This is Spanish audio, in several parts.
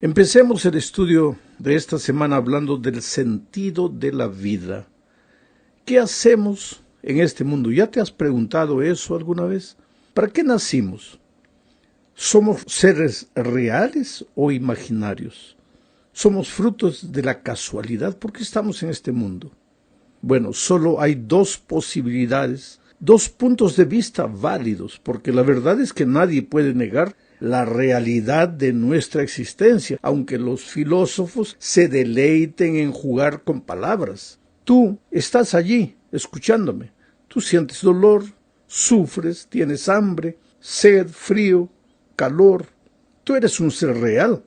Empecemos el estudio de esta semana hablando del sentido de la vida. ¿Qué hacemos en este mundo? ¿Ya te has preguntado eso alguna vez? ¿Para qué nacimos? ¿Somos seres reales o imaginarios? ¿Somos frutos de la casualidad? ¿Por qué estamos en este mundo? Bueno, solo hay dos posibilidades, dos puntos de vista válidos, porque la verdad es que nadie puede negar la realidad de nuestra existencia, aunque los filósofos se deleiten en jugar con palabras. Tú estás allí, escuchándome. Tú sientes dolor, sufres, tienes hambre, sed, frío, calor. Tú eres un ser real.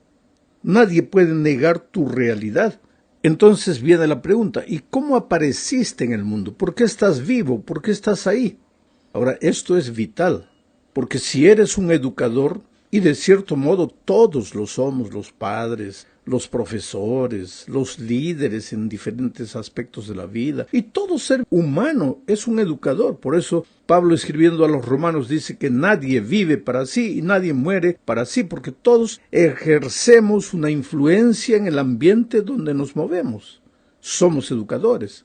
Nadie puede negar tu realidad. Entonces viene la pregunta, ¿y cómo apareciste en el mundo? ¿Por qué estás vivo? ¿Por qué estás ahí? Ahora, esto es vital, porque si eres un educador, y de cierto modo todos lo somos, los padres, los profesores, los líderes en diferentes aspectos de la vida, y todo ser humano es un educador. Por eso Pablo, escribiendo a los romanos, dice que nadie vive para sí y nadie muere para sí, porque todos ejercemos una influencia en el ambiente donde nos movemos. Somos educadores.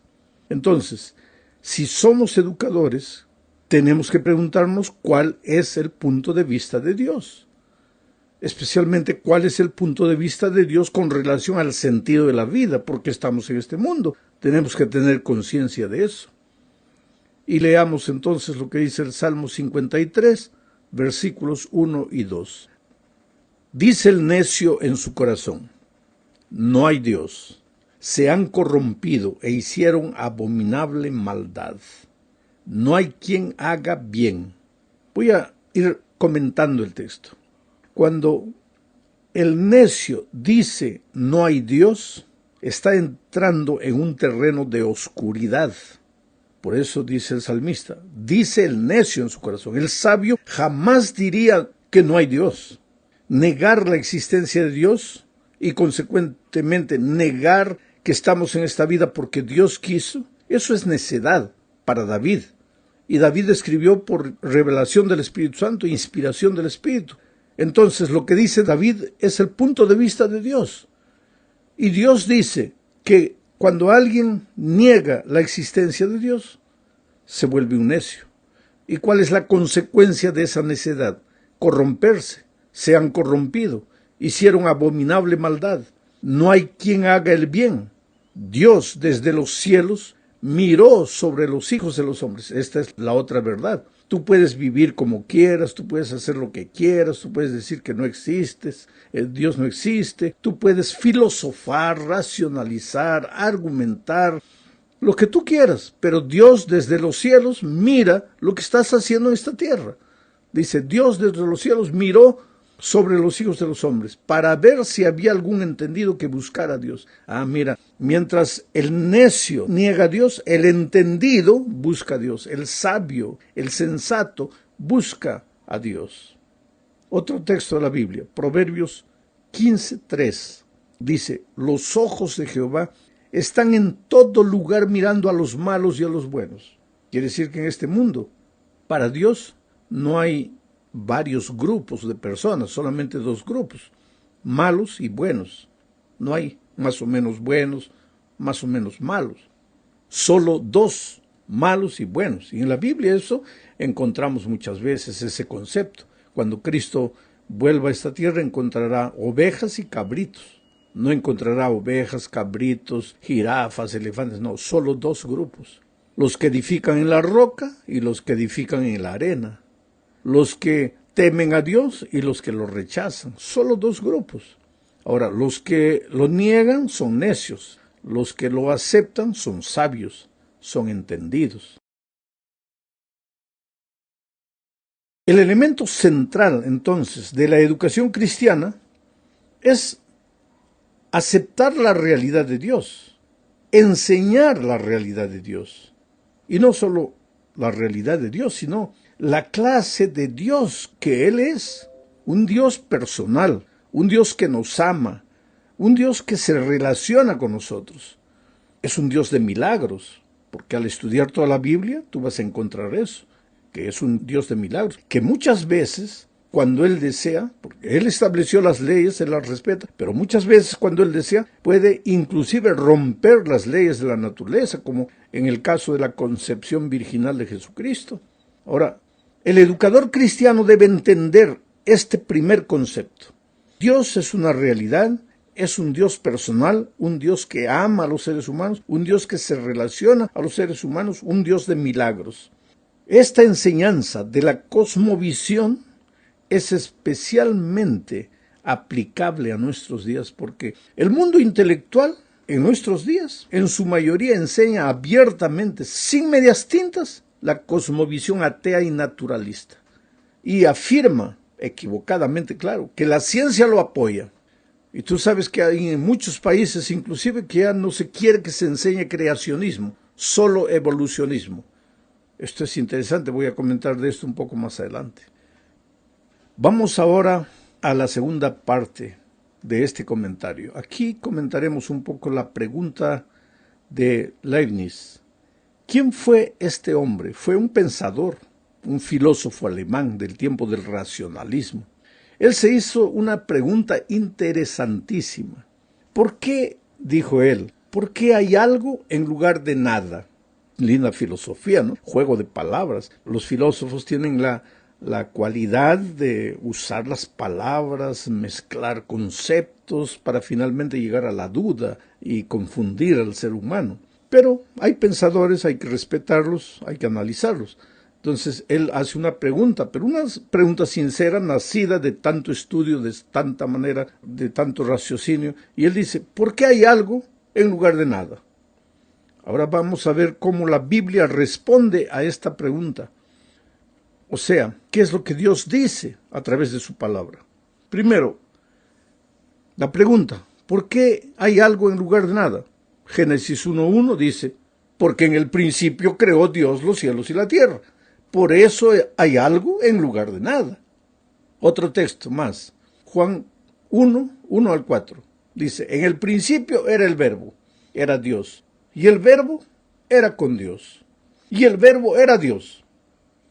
Entonces, si somos educadores, tenemos que preguntarnos cuál es el punto de vista de Dios. Especialmente cuál es el punto de vista de Dios con relación al sentido de la vida, porque estamos en este mundo. Tenemos que tener conciencia de eso. Y leamos entonces lo que dice el Salmo 53, versículos 1 y 2. Dice el necio en su corazón: no hay Dios. Se han corrompido e hicieron abominable maldad. No hay quien haga bien. Voy a ir comentando el texto. Cuando el necio dice no hay Dios, está entrando en un terreno de oscuridad. Por eso dice el salmista, dice el necio en su corazón. El sabio jamás diría que no hay Dios. Negar la existencia de Dios y consecuentemente negar que estamos en esta vida porque Dios quiso, eso es necedad para David. Y David escribió por revelación del Espíritu Santo, inspiración del Espíritu. Entonces, lo que dice David es el punto de vista de Dios. Y Dios dice que cuando alguien niega la existencia de Dios, se vuelve un necio. ¿Y cuál es la consecuencia de esa necedad? Corromperse. Se han corrompido. Hicieron abominable maldad. No hay quien haga el bien. Dios desde los cielos miró sobre los hijos de los hombres. Esta es la otra verdad. Tú puedes vivir como quieras, tú puedes hacer lo que quieras, tú puedes decir que no existes, Dios no existe, tú puedes filosofar, racionalizar, argumentar, lo que tú quieras, pero Dios desde los cielos mira lo que estás haciendo en esta tierra. Dice, Dios desde los cielos miró sobre los hijos de los hombres, para ver si había algún entendido que buscara a Dios. Mira, mientras el necio niega a Dios, el entendido busca a Dios, el sabio, el sensato busca a Dios. Otro texto de la Biblia, Proverbios 15:3, dice, los ojos de Jehová están en todo lugar mirando a los malos y a los buenos. Quiere decir que en este mundo, para Dios, no hay varios grupos de personas, solamente dos grupos, malos y buenos. No hay más o menos buenos, más o menos malos. Solo dos, malos y buenos. Y en la Biblia eso encontramos muchas veces ese concepto. Cuando Cristo vuelva a esta tierra encontrará ovejas y cabritos. No encontrará ovejas, cabritos, jirafas, elefantes, no, solo dos grupos. Los que edifican en la roca y los que edifican en la arena. Los que temen a Dios y los que lo rechazan. Solo dos grupos. Ahora, los que lo niegan son necios. Los que lo aceptan son sabios, son entendidos. El elemento central, entonces, de la educación cristiana es aceptar la realidad de Dios, enseñar la realidad de Dios. Y no solo la realidad de Dios, sino la clase de Dios que Él es, un Dios personal, un Dios que nos ama, un Dios que se relaciona con nosotros. Es un Dios de milagros, porque al estudiar toda la Biblia tú vas a encontrar eso, que es un Dios de milagros, que muchas veces cuando Él desea, porque Él estableció las leyes, Él las respeta, pero muchas veces cuando Él desea puede inclusive romper las leyes de la naturaleza, como en el caso de la concepción virginal de Jesucristo. Ahora, el educador cristiano debe entender este primer concepto. Dios es una realidad, es un Dios personal, un Dios que ama a los seres humanos, un Dios que se relaciona a los seres humanos, un Dios de milagros. Esta enseñanza de la cosmovisión es especialmente aplicable a nuestros días porque el mundo intelectual en nuestros días en su mayoría enseña abiertamente, sin medias tintas, la cosmovisión atea y naturalista y afirma, equivocadamente claro, que la ciencia lo apoya. Y tú sabes que hay en muchos países inclusive que ya no se quiere que se enseñe creacionismo, solo evolucionismo. Esto es interesante, voy a comentar de esto un poco más adelante. Vamos ahora a la segunda parte de este comentario. Aquí comentaremos un poco la pregunta de Leibniz. ¿Quién fue este hombre? Fue un pensador, un filósofo alemán del tiempo del racionalismo. Él se hizo una pregunta interesantísima. ¿Por qué, dijo él, por qué hay algo en lugar de nada? Linda filosofía, ¿no? Juego de palabras. Los filósofos tienen la cualidad de usar las palabras, mezclar conceptos para finalmente llegar a la duda y confundir al ser humano. Pero hay pensadores, hay que respetarlos, hay que analizarlos. Entonces él hace una pregunta, pero una pregunta sincera, nacida de tanto estudio, de tanta manera, de tanto raciocinio. Y él dice, ¿por qué hay algo en lugar de nada? Ahora vamos a ver cómo la Biblia responde a esta pregunta. O sea, ¿qué es lo que Dios dice a través de su palabra? Primero, la pregunta, ¿por qué hay algo en lugar de nada? Génesis 1:1 dice, porque en el principio creó Dios los cielos y la tierra. Por eso hay algo en lugar de nada. Otro texto más, Juan 1:1-4, dice, en el principio era el Verbo, era Dios, y el Verbo era con Dios, y el Verbo era Dios.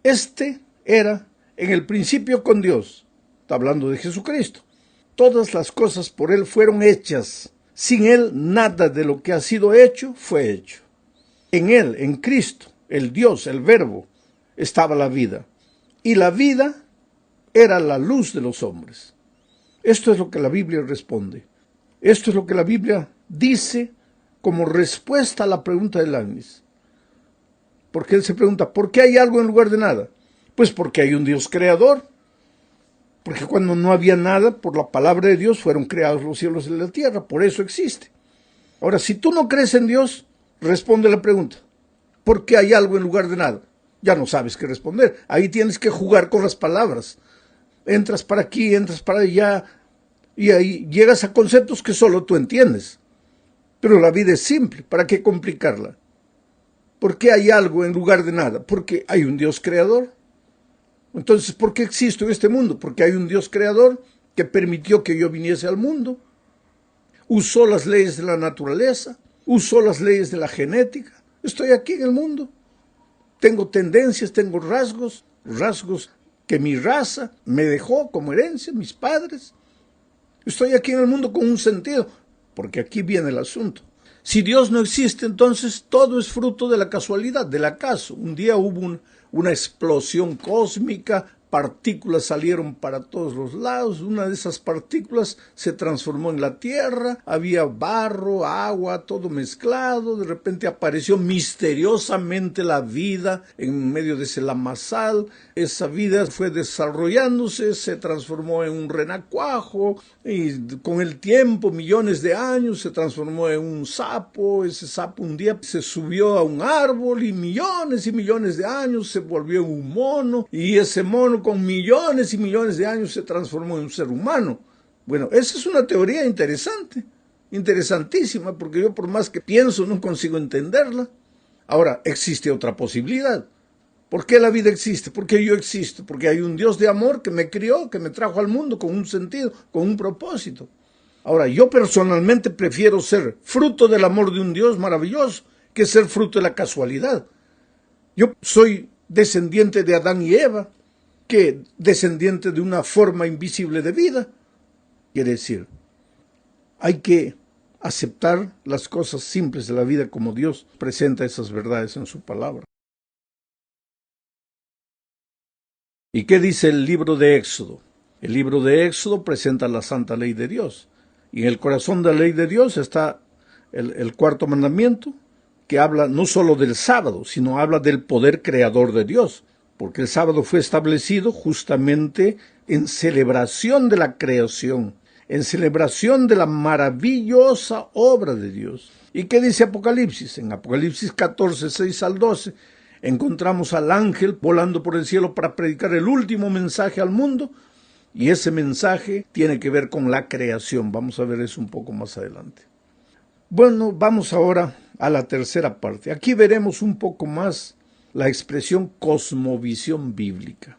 Este era en el principio con Dios. Está hablando de Jesucristo. Todas las cosas por Él fueron hechas. Sin Él nada de lo que ha sido hecho fue hecho. En Él, en Cristo, el Dios, el Verbo, estaba la vida. Y la vida era la luz de los hombres. Esto es lo que la Biblia responde. Esto es lo que la Biblia dice como respuesta a la pregunta de Leibniz. Porque él se pregunta, ¿por qué hay algo en lugar de nada? Pues porque hay un Dios creador. Porque cuando no había nada, por la palabra de Dios fueron creados los cielos y la tierra. Por eso existe. Ahora, si tú no crees en Dios, responde la pregunta. ¿Por qué hay algo en lugar de nada? Ya no sabes qué responder. Ahí tienes que jugar con las palabras. Entras para aquí, entras para allá, y ahí llegas a conceptos que solo tú entiendes. Pero la vida es simple. ¿Para qué complicarla? ¿Por qué hay algo en lugar de nada? Porque hay un Dios creador. Entonces, ¿por qué existo en este mundo? Porque hay un Dios creador que permitió que yo viniese al mundo. Usó las leyes de la naturaleza, usó las leyes de la genética. Estoy aquí en el mundo. Tengo tendencias, tengo rasgos que mi raza me dejó como herencia, mis padres. Estoy aquí en el mundo con un sentido, porque aquí viene el asunto. Si Dios no existe, entonces todo es fruto de la casualidad, del acaso. Un día hubo una explosión cósmica, partículas salieron para todos los lados, una de esas partículas se transformó en la tierra, había barro, agua, todo mezclado, de repente apareció misteriosamente la vida en medio de ese lamazal, esa vida fue desarrollándose, se transformó en un renacuajo, y con el tiempo, millones de años, se transformó en un sapo, ese sapo un día se subió a un árbol y millones de años se volvió en un mono, y ese mono con millones y millones de años se transformó en un ser humano. Bueno, esa es una teoría interesante, interesantísima, porque yo por más que pienso no consigo entenderla. Ahora, existe otra posibilidad. ¿Por qué la vida existe? ¿Por qué yo existo? Porque hay un Dios de amor que me crió, que me trajo al mundo con un sentido, con un propósito. Ahora, yo personalmente prefiero ser fruto del amor de un Dios maravilloso que ser fruto de la casualidad. Yo soy descendiente de Adán y Eva. que descendiente de una forma invisible de vida. Quiere decir, hay que aceptar las cosas simples de la vida como Dios presenta esas verdades en su palabra. ¿Y qué dice el libro de Éxodo? El libro de Éxodo presenta la santa ley de Dios. Y en el corazón de la ley de Dios está el cuarto mandamiento, que habla no solo del sábado, sino habla del poder creador de Dios. Porque el sábado fue establecido justamente en celebración de la creación, en celebración de la maravillosa obra de Dios. ¿Y qué dice Apocalipsis? En Apocalipsis 14, 6 al 12, encontramos al ángel volando por el cielo para predicar el último mensaje al mundo, y ese mensaje tiene que ver con la creación. Vamos a ver eso un poco más adelante. Bueno, vamos ahora a la tercera parte. Aquí veremos un poco más la expresión cosmovisión bíblica.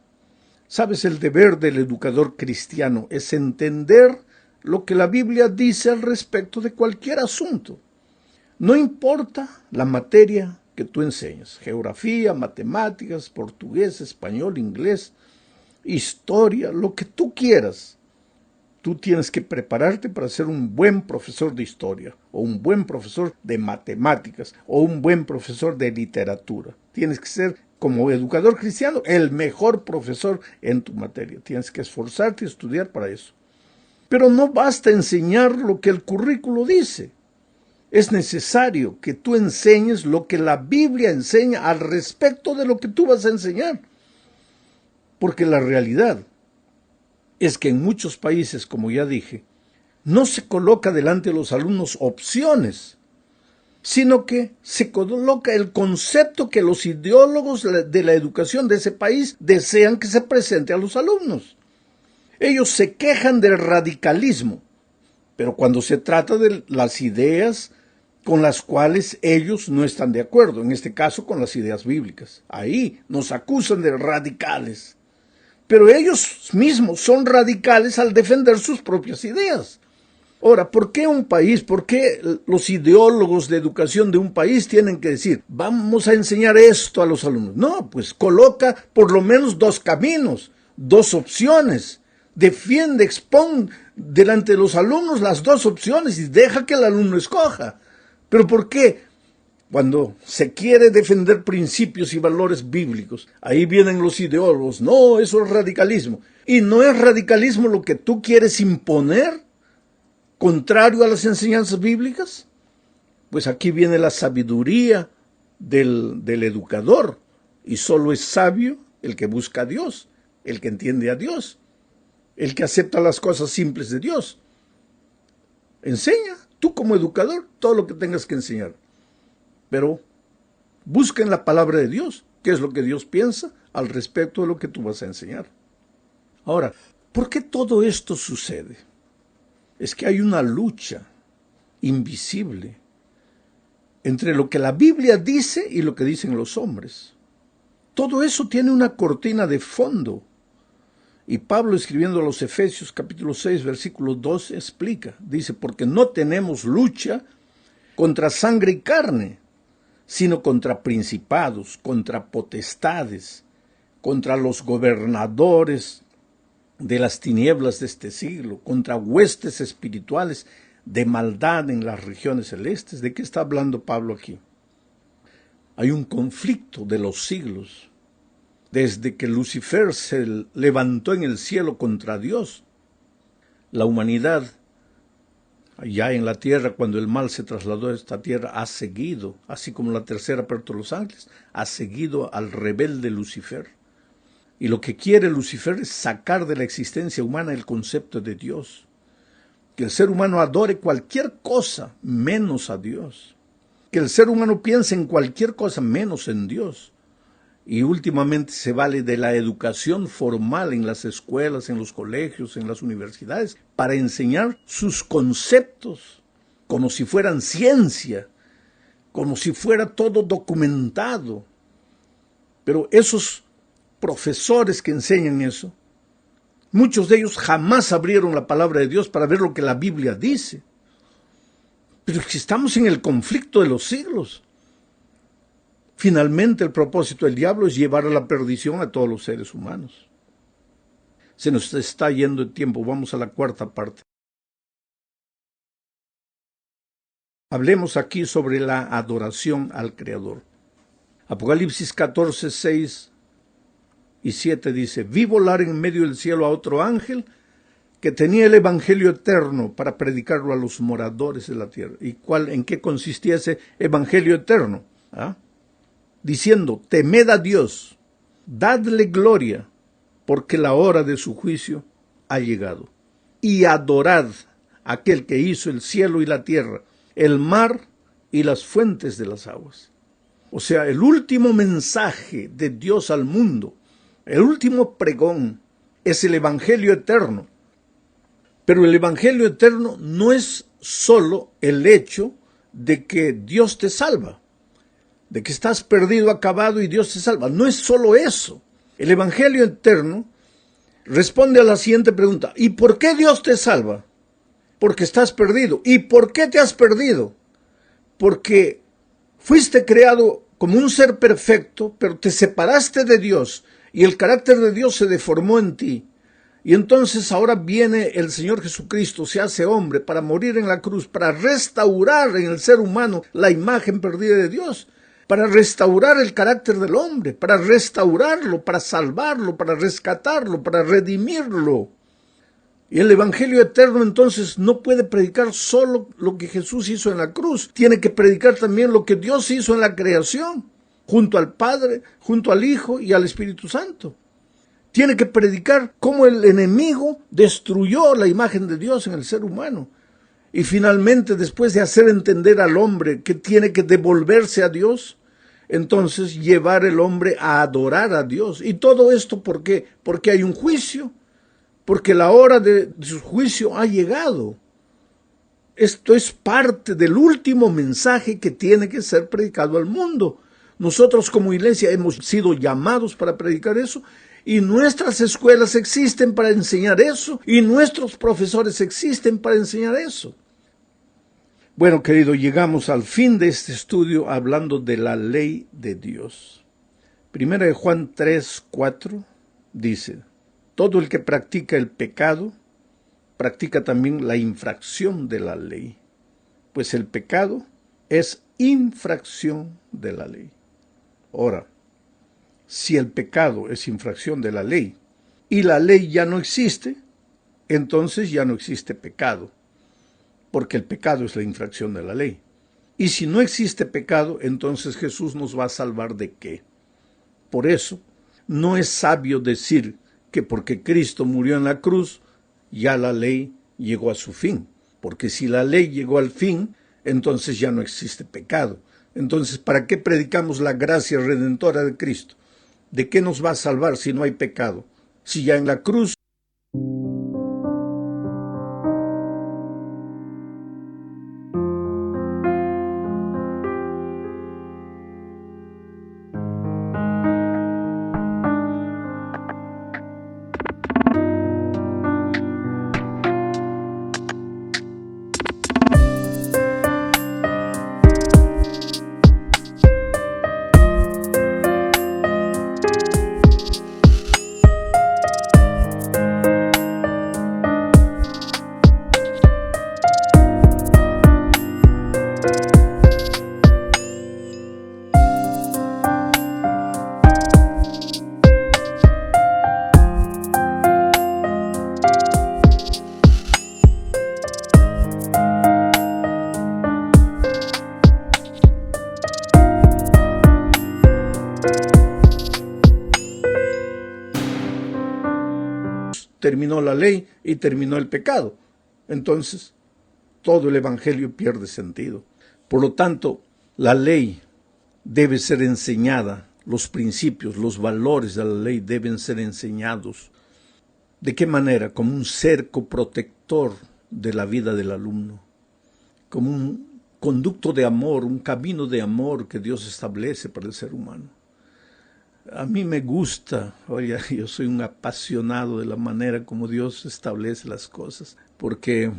¿Sabes? El deber del educador cristiano es entender lo que la Biblia dice al respecto de cualquier asunto. No importa la materia que tú enseñas, geografía, matemáticas, portugués, español, inglés, historia, lo que tú quieras. Tú tienes que prepararte para ser un buen profesor de historia, o un buen profesor de matemáticas, o un buen profesor de literatura. Tienes que ser, como educador cristiano, el mejor profesor en tu materia. Tienes que esforzarte y estudiar para eso. Pero no basta enseñar lo que el currículo dice. Es necesario que tú enseñes lo que la Biblia enseña al respecto de lo que tú vas a enseñar. Porque la realidad es que en muchos países, como ya dije, no se coloca delante de los alumnos opciones, sino que se coloca el concepto que los ideólogos de la educación de ese país desean que se presente a los alumnos. Ellos se quejan del radicalismo, pero cuando se trata de las ideas con las cuales ellos no están de acuerdo, en este caso con las ideas bíblicas, ahí nos acusan de radicales. Pero ellos mismos son radicales al defender sus propias ideas. Ahora, ¿por qué un país, por qué los ideólogos de educación de un país tienen que decir, vamos a enseñar esto a los alumnos? No, pues coloca por lo menos dos caminos, dos opciones. Defiende, expone delante de los alumnos las dos opciones y deja que el alumno escoja. ¿Pero por qué? Cuando se quiere defender principios y valores bíblicos, ahí vienen los ideólogos. No, eso es radicalismo. ¿Y no es radicalismo lo que tú quieres imponer, contrario a las enseñanzas bíblicas? Pues aquí viene la sabiduría del educador. Y solo es sabio el que busca a Dios, el que entiende a Dios, el que acepta las cosas simples de Dios. Enseña, tú como educador, todo lo que tengas que enseñar. Pero busca en la palabra de Dios qué es lo que Dios piensa al respecto de lo que tú vas a enseñar. Ahora, ¿por qué todo esto sucede? Es que hay una lucha invisible entre lo que la Biblia dice y lo que dicen los hombres. Todo eso tiene una cortina de fondo. Y Pablo, escribiendo a los Efesios capítulo 6, versículo 12, explica, dice, porque no tenemos lucha contra sangre y carne, sino contra principados, contra potestades, contra los gobernadores de las tinieblas de este siglo, contra huestes espirituales de maldad en las regiones celestes. ¿De qué está hablando Pablo aquí? Hay un conflicto de los siglos, desde que Lucifer se levantó en el cielo contra Dios. La humanidad, allá en la tierra, cuando el mal se trasladó a esta tierra, ha seguido, así como la tercera parte de los ángeles, ha seguido al rebelde Lucifer. Y lo que quiere Lucifer es sacar de la existencia humana el concepto de Dios. Que el ser humano adore cualquier cosa menos a Dios. Que el ser humano piense en cualquier cosa menos en Dios. Y últimamente se vale de la educación formal en las escuelas, en los colegios, en las universidades, para enseñar sus conceptos, como si fueran ciencia, como si fuera todo documentado. Pero esos profesores que enseñan eso, muchos de ellos jamás abrieron la palabra de Dios para ver lo que la Biblia dice. Pero si estamos en el conflicto de los siglos, finalmente el propósito del diablo es llevar a la perdición a todos los seres humanos. Se nos está yendo el tiempo, vamos a la cuarta parte. Hablemos aquí sobre la adoración al Creador. Apocalipsis 14, 6 y 7 dice: vi volar en medio del cielo a otro ángel que tenía el evangelio eterno para predicarlo a los moradores de la tierra. ¿Y en qué consistía ese evangelio eterno? Diciendo: temed a Dios, dadle gloria, porque la hora de su juicio ha llegado. Y adorad a aquel que hizo el cielo y la tierra, el mar y las fuentes de las aguas. O sea, el último mensaje de Dios al mundo, el último pregón, es el evangelio eterno. Pero el evangelio eterno no es solo el hecho de que Dios te salva, de que estás perdido, acabado y Dios te salva. No es solo eso. El evangelio eterno responde a la siguiente pregunta: ¿y por qué Dios te salva? Porque estás perdido. ¿Y por qué te has perdido? Porque fuiste creado como un ser perfecto, pero te separaste de Dios y el carácter de Dios se deformó en ti. Y entonces ahora viene el Señor Jesucristo, se hace hombre para morir en la cruz, para restaurar en el ser humano la imagen perdida de Dios, para restaurar el carácter del hombre, para restaurarlo, para salvarlo, para rescatarlo, para redimirlo. Y el evangelio eterno entonces no puede predicar solo lo que Jesús hizo en la cruz, tiene que predicar también lo que Dios hizo en la creación, junto al Padre, junto al Hijo y al Espíritu Santo. Tiene que predicar cómo el enemigo destruyó la imagen de Dios en el ser humano. Y finalmente, después de hacer entender al hombre que tiene que devolverse a Dios, entonces llevar el hombre a adorar a Dios. ¿Y todo esto por qué? Porque hay un juicio, porque la hora de su juicio ha llegado. Esto es parte del último mensaje que tiene que ser predicado al mundo. Nosotros como iglesia hemos sido llamados para predicar eso, y nuestras escuelas existen para enseñar eso, y nuestros profesores existen para enseñar eso. Bueno, querido, llegamos al fin de este estudio hablando de la ley de Dios. Primera de Juan 3, 4 dice: todo el que practica el pecado, practica también la infracción de la ley, pues el pecado es infracción de la ley. Ahora, si el pecado es infracción de la ley y la ley ya no existe, entonces ya no existe pecado, porque el pecado es la infracción de la ley. Y si no existe pecado, entonces Jesús nos va a salvar ¿de qué? Por eso, no es sabio decir que porque Cristo murió en la cruz, ya la ley llegó a su fin. Porque si la ley llegó al fin, entonces ya no existe pecado. Entonces, ¿para qué predicamos la gracia redentora de Cristo? ¿De qué nos va a salvar si no hay pecado? Si ya en la cruz terminó la ley y terminó el pecado. Entonces, todo el evangelio pierde sentido. Por lo tanto, la ley debe ser enseñada, los principios, los valores de la ley deben ser enseñados. ¿De qué manera? Como un cerco protector de la vida del alumno, como un conducto de amor, un camino de amor que Dios establece para el ser humano. A mí me gusta, oye, yo soy un apasionado de la manera como Dios establece las cosas, porque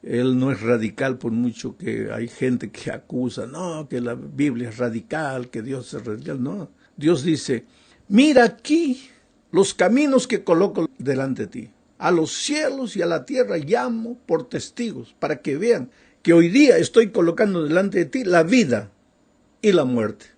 Él no es radical, por mucho que hay gente que acusa, no, que la Biblia es radical, que Dios es radical. No, Dios dice, mira aquí los caminos que coloco delante de ti. A los cielos y a la tierra llamo por testigos, para que vean que hoy día estoy colocando delante de ti la vida y la muerte.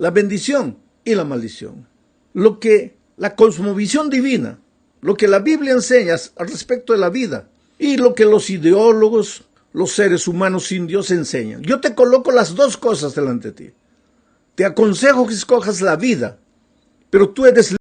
La bendición y la maldición. Lo que la cosmovisión divina, lo que la Biblia enseña al respecto de la vida y lo que los ideólogos, los seres humanos sin Dios enseñan. Yo te coloco las dos cosas delante de ti. Te aconsejo que escojas la vida, pero tú eres